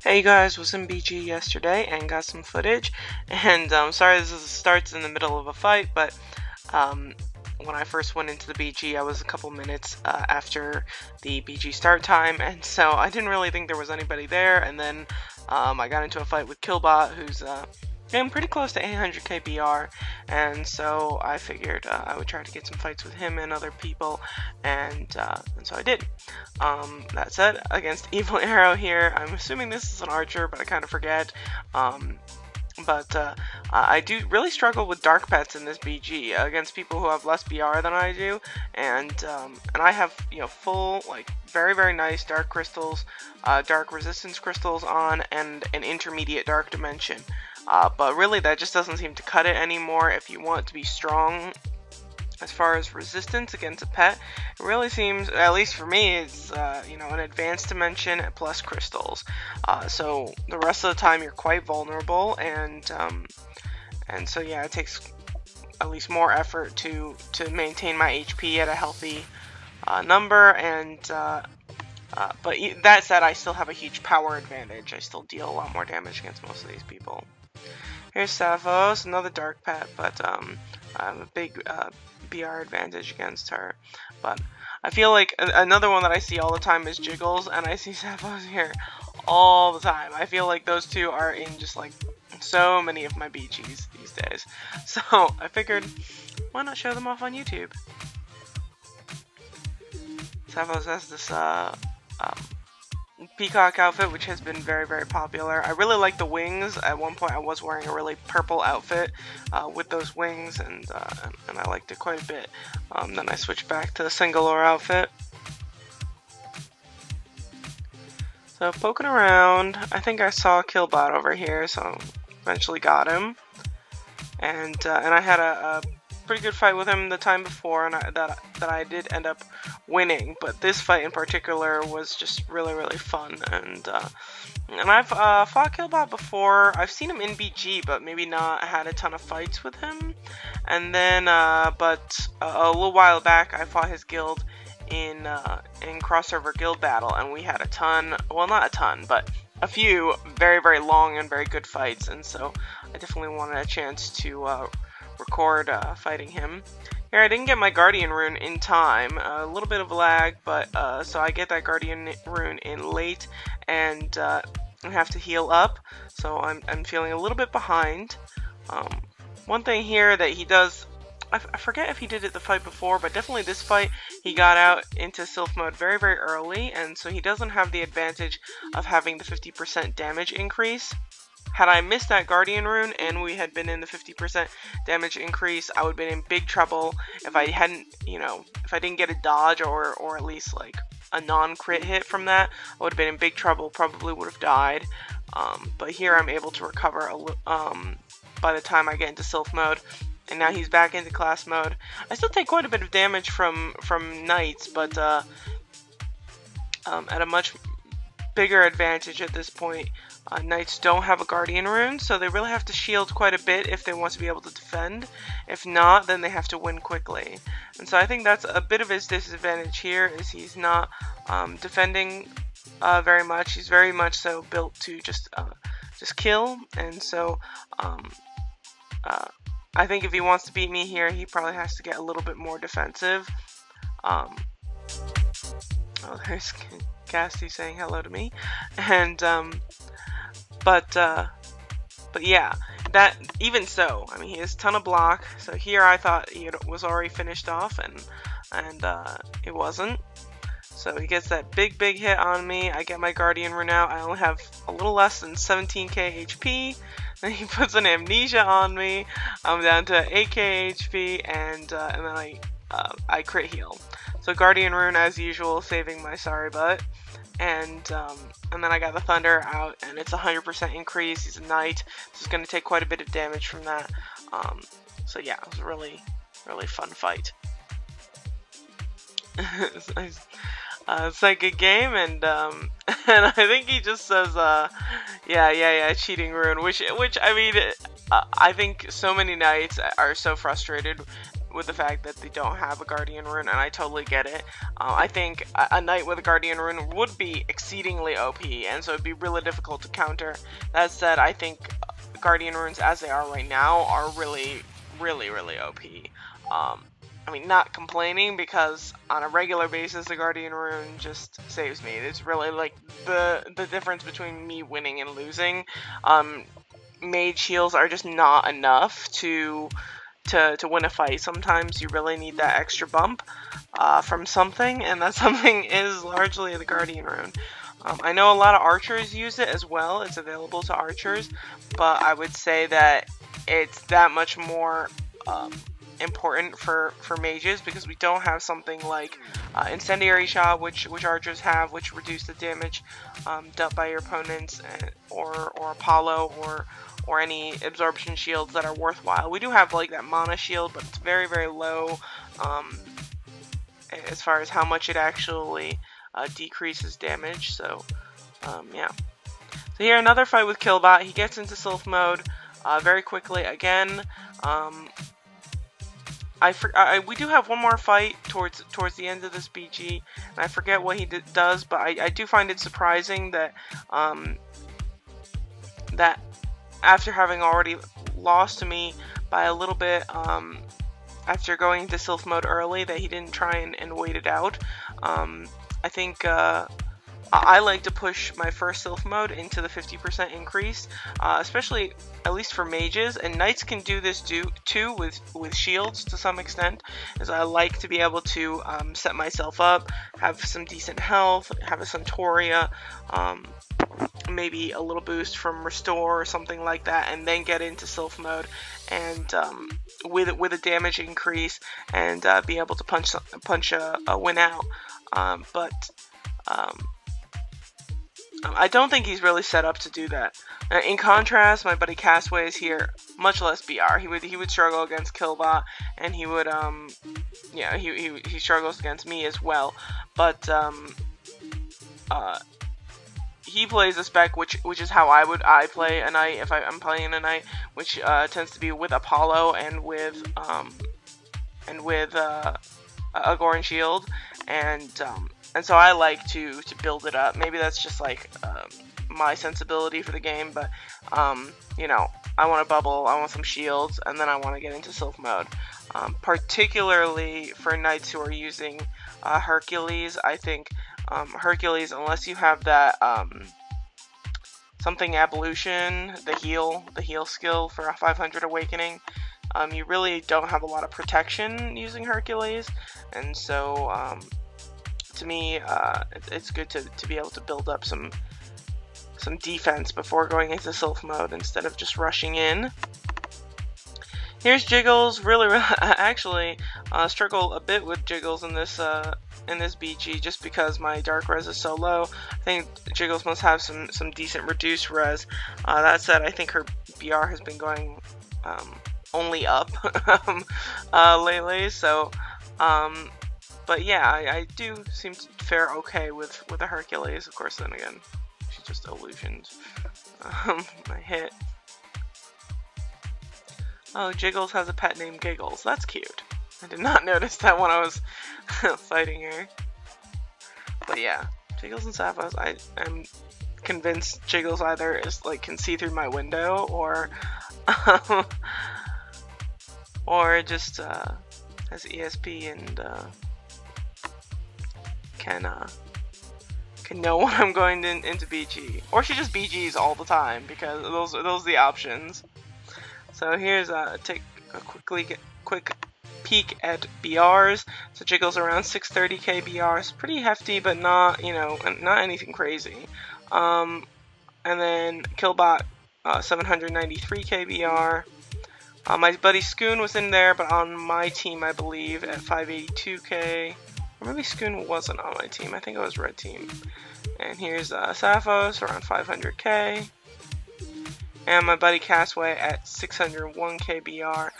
Hey guys, was in BG yesterday and got some footage, and sorry this starts in the middle of a fight, but when I first went into the BG I was a couple minutes after the BG start time, and so I didn't really think there was anybody there, and then I got into a fight with Killbot, who's getting pretty close to 800k BR, and so I figured I would try to get some fights with him and other people, and so I did. That said, against Evil Arrow here, I'm assuming this is an archer, but I kind of forget. I do really struggle with dark pets in this BG against people who have less BR than I do, and I have, you know, full, like, very nice dark crystals, dark resistance crystals on, and an intermediate dark dimension. But really that just doesn't seem to cut it anymore. If you want to be strong as far as resistance against a pet, it really seems, at least for me, it's you know, an advanced dimension plus crystals. So the rest of the time you're quite vulnerable, and so yeah, it takes at least more effort to maintain my HP at a healthy number, and but that said, I still have a huge power advantage. I still deal a lot more damage against most of these people. Here's Savos, another dark pet, but I have a big BR advantage against her. But I feel like another one that I see all the time is Jiggles, and I see Savos here all the time. I feel like those two are in just like so many of my BGs these days. So I figured, why not show them off on YouTube? Savos has this peacock outfit, which has been very popular. I really like the wings. At one point I was wearing a really purple outfit with those wings, and I liked it quite a bit. Then I switched back to the Singalore outfit. So poking around, I think I saw Killbot over here, so eventually got him. And I had a pretty good fight with him the time before, and that I did end up winning. But this fight in particular was just really fun, and I've fought Killbot before. I've seen him in BG, but maybe not had a ton of fights with him. And then, but a little while back, I fought his guild in crossover guild battle, and we had a ton. Well, not a ton, but a few very long and very good fights. And so I definitely wanted a chance to record fighting him. Here I didn't get my Guardian rune in time, a little bit of lag, but so I get that Guardian rune in late, and I have to heal up, so I'm feeling a little bit behind. One thing here that he does, I forget if he did it the fight before, but definitely this fight he got out into Sylph mode very early, and so he doesn't have the advantage of having the 50% damage increase. Had I missed that Guardian rune and we had been in the 50% damage increase, I would have been in big trouble. If I hadn't, you know, if I didn't get a dodge or at least like a non-crit hit from that, I would have been in big trouble, probably would have died. But here I'm able to recover by the time I get into Sylph mode. And now he's back into class mode. I still take quite a bit of damage from Knights, but at a much bigger advantage at this point. Knights don't have a Guardian rune, so they really have to shield quite a bit if they want to be able to defend. If not, then they have to win quickly. And so I think that's a bit of his disadvantage here, is he's not defending very much. He's very much so built to just kill, and so I think if he wants to beat me here, he probably has to get a little bit more defensive. Oh, there's Cassie saying hello to me, and but yeah, that even so, I mean, he has a ton of block. So here I thought he was already finished off, and it wasn't. So he gets that big hit on me. I get my Guardian rune out. I only have a little less than 17k HP. Then he puts an amnesia on me. I'm down to 8k HP, and then I crit heal. So Guardian rune as usual, saving my sorry butt. And then I got the Thunder out, and it's 100% increase. He's a Knight. This is going to take quite a bit of damage from that. So yeah, it was a really fun fight. It's like a game, and I think he just says, yeah, cheating rune, which I mean, I think so many Knights are so frustrated with the fact that they don't have a Guardian Rune, and I totally get it. I think a knight with a Guardian Rune would be exceedingly OP, and so it'd be really difficult to counter. That said, I think Guardian Runes as they are right now are really, really, really OP. I mean, not complaining, because on a regular basis the Guardian Rune just saves me. It's really like the difference between me winning and losing. Mage heals are just not enough to win a fight. Sometimes you really need that extra bump from something, and that something is largely the Guardian Rune. I know a lot of archers use it as well. It's available to archers, but I would say that it's that much more important for mages, because we don't have something like incendiary shot, which archers have, which reduce the damage dealt by your opponents, or Apollo, or any absorption shields that are worthwhile. We do have like that mana shield, but it's very, very low as far as how much it actually decreases damage. So yeah. So here, another fight with Killbot. He gets into Sylph mode very quickly again. We do have one more fight towards the end of this BG, and I forget what he does, but I do find it surprising that that after having already lost to me by a little bit after going into Sylph mode early, that he didn't try and wait it out. I think I like to push my first Sylph mode into the 50% increase, especially at least for mages, and knights can do this too with shields to some extent, as I like to be able to set myself up, have some decent health, have a Centauria, maybe a little boost from Restore or something like that, and then get into Sylph mode and with a damage increase, and be able to punch a win out. But I don't think he's really set up to do that. In contrast, my buddy Castaway is here, much less BR. He would struggle against Killbot, and he would yeah, he struggles against me as well. But he plays a spec which is how I play a knight if I'm playing a knight, which tends to be with Apollo and with a Goran shield, and so I like to build it up. Maybe that's just like my sensibility for the game, but you know, I want a bubble, I want some shields, and then I want to get into Sylph mode. Particularly for knights who are using Hercules, I think Hercules, unless you have that something Ablution, the heal skill for a 500 awakening, you really don't have a lot of protection using Hercules, and so to me, it's good to be able to build up some defense before going into Sylph mode instead of just rushing in. Here's Jiggles. Really, I actually struggle a bit with Jiggles in this BG, just because my dark res is so low. I think Jiggles must have some decent reduced res. That said, I think her BR has been going only up lately. So. But yeah, I do seem to fare okay with the Hercules. Of course, then again, she's just illusioned my hit. Oh, Jiggles has a pet named Giggles. That's cute. I did not notice that when I was fighting her. But yeah, Jiggles and Sapphos, I'm convinced Jiggles either can see through my window, or or just has ESP and can know when I'm going into BG, or she just BGs all the time, because those are the options. So here's take a quick peek at BRs. So Jiggles around 630k BRs, pretty hefty, but not, you know, not anything crazy. And then Killbot 793k BR. My buddy Skoon was in there, but on my team, I believe, at 582k. Or maybe Skoon wasn't on my team. I think it was red team. And here's Sapphos around 500k. And my buddy Castaway at 601k BR.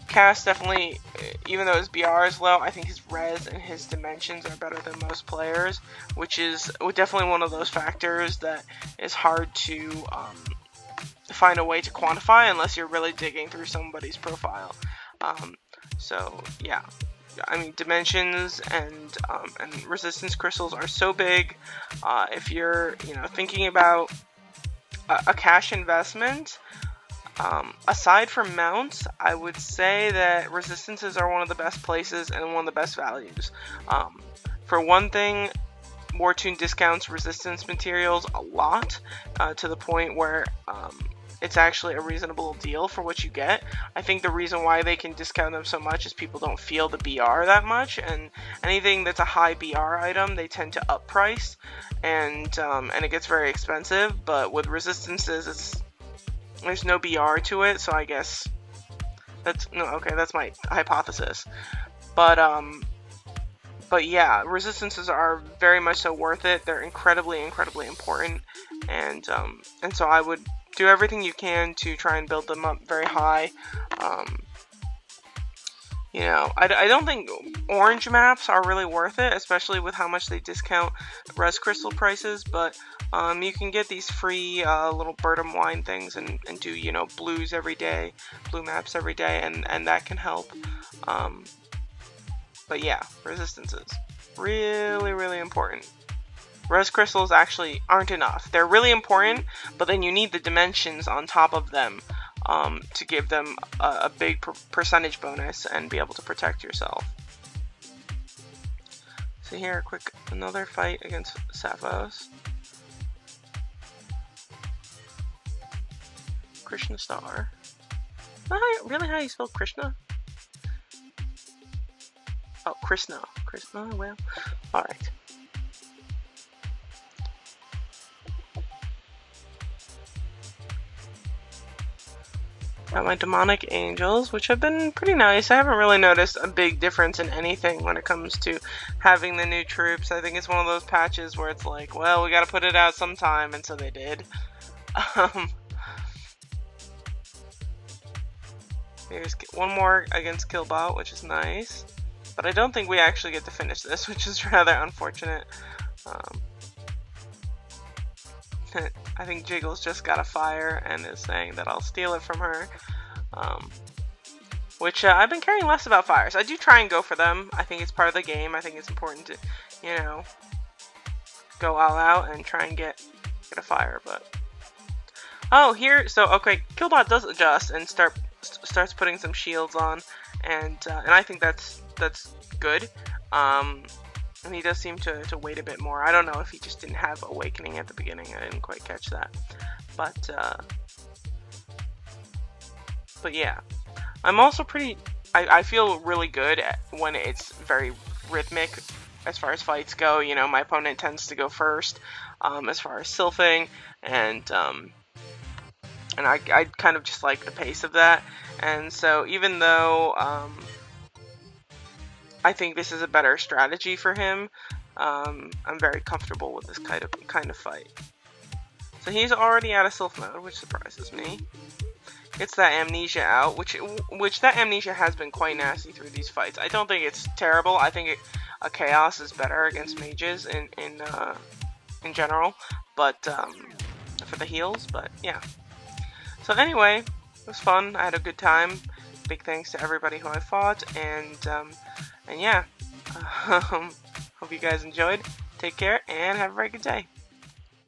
Cass definitely, even though his BR is low, I think his res and his dimensions are better than most players, which is definitely one of those factors that is hard to find a way to quantify unless you're really digging through somebody's profile. So yeah, I mean, dimensions and resistance crystals are so big. If you're, you know, thinking about a cash investment, aside from mounts, I would say that resistances are one of the best places and one of the best values. For one thing, Wartune discounts resistance materials a lot, to the point where it's actually a reasonable deal for what you get. I think the reason why they can discount them so much is people don't feel the BR that much, and anything that's a high BR item, they tend to up price, and it gets very expensive. But with resistances, there's no BR to it, so I guess that's my hypothesis. But yeah, resistances are very much so worth it. They're incredibly important, and so I would do everything you can to try and build them up very high. You know, I don't think orange maps are really worth it, especially with how much they discount res crystal prices, but you can get these free little Birdom wine things and do, you know, blues every day, blue maps every day, and that can help. But yeah, resistances, really important. Res crystals actually aren't enough. They're really important, but then you need the dimensions on top of them to give them a big percentage bonus and be able to protect yourself. So here, another fight against Sappos. Krishna Star. Really, how you spell Krishna? Oh, Krishna. Well, alright. Got my demonic angels, which have been pretty nice. I haven't really noticed a big difference in anything when it comes to having the new troops. I think it's one of those patches where it's like, well, we gotta put it out sometime, and so they did. Here's one more against Killbot, which is nice. But I don't think we actually get to finish this, which is rather unfortunate. I think Jiggles just got a fire and is saying that I'll steal it from her. Which I've been caring less about fires. I do try and go for them. I think it's part of the game. I think it's important to, you know, go all out and try and get a fire. But oh, here, so okay, Killbot does adjust and starts putting some shields on, and I think that's good. And he does seem to wait a bit more. I don't know if he just didn't have Awakening at the beginning. I didn't quite catch that. But yeah. I'm also I feel really good when it's very rhythmic as far as fights go. You know, my opponent tends to go first as far as sylphing, and I kind of just like the pace of that. And so even though I think this is a better strategy for him, I'm very comfortable with this kind of fight. So he's already out of Sylph mode, which surprises me. Gets that Amnesia out, which that Amnesia has been quite nasty through these fights. I don't think it's terrible. I think a Chaos is better against mages in general, but for the heals. But yeah. So anyway, it was fun. I had a good time. Big thanks to everybody who I fought, and yeah. Hope you guys enjoyed. Take care and have a very good day.